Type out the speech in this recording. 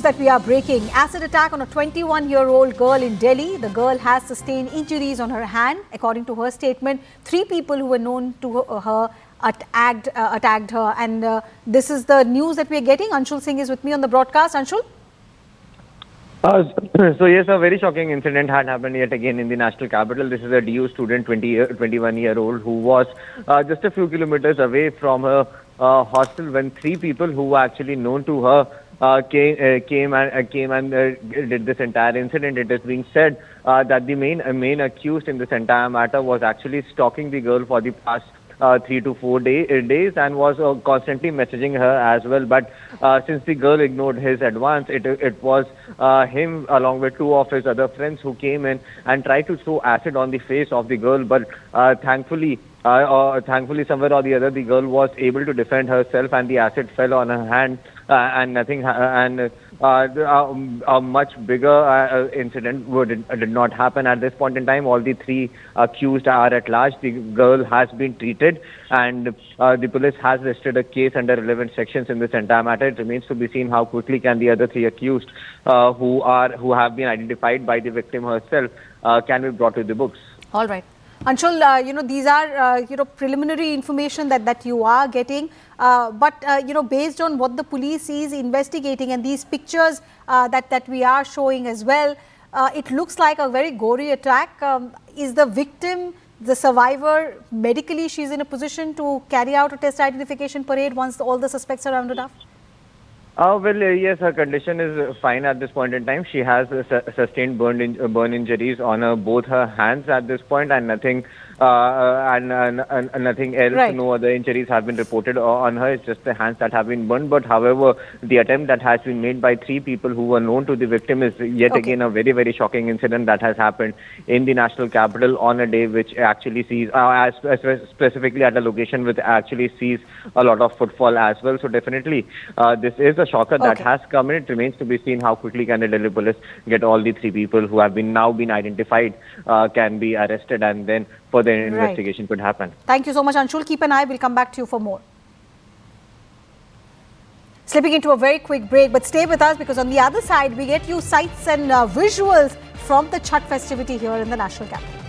news that we are breaking. Acid attack on a 21-year-old girl in Delhi. The girl has sustained injuries on her hand. According to her statement, 3 people who were known to her attacked her. And this is the news that we are getting. Anshul Singh is with me on the broadcast. Anshul? So yes, a very shocking incident had happened yet again in the national capital. This is a DU student, 21-year-old, who was just a few kilometers away from her hostel when 3 people who were actually known to her came and did this entire incident. It is being said that the main accused in this entire matter was actually stalking the girl for the past 3 to 4 days and was constantly messaging her as well. But since the girl ignored his advance, it was him along with 2 of his other friends who came in and tried to throw acid on the face of the girl. But thankfully, somewhere or the other, the girl was able to defend herself, and the acid fell on her hand, and nothing. A much bigger incident did not happen at this point in time. All the 3 accused are at large. The girl has been treated, and the police has listed a case under relevant sections in this entire matter. It remains to be seen how quickly can the other 3 accused, who have been identified by the victim herself, can be brought to the books. All right. Anshul, these are, preliminary information that you are getting. But, based on what the police is investigating and these pictures that we are showing as well, it looks like a very gory attack. Is the victim, the survivor, medically she's in a position to carry out a test identification parade once all the suspects are rounded up? Yes, her condition is fine at this point in time. She has sustained burn injuries on both her hands at this point, and nothing nothing else. Right. No other injuries have been reported on her. It's just the hands that have been burned. But however, the attempt that has been made by 3 people who were known to the victim is yet again a very, very shocking incident that has happened in the national capital on a day which actually sees, specifically at a location which actually sees a lot of footfall as well. So definitely, this is a shocker that has come in. It remains to be seen how quickly can the Delhi police get all the 3 people who have now been identified, can be arrested, and then further investigation could happen. Thank you so much, Anshul. Keep an eye. We'll come back to you for more. Slipping into a very quick break, but stay with us because on the other side, we get you sights and visuals from the Chhath festivity here in the national capital.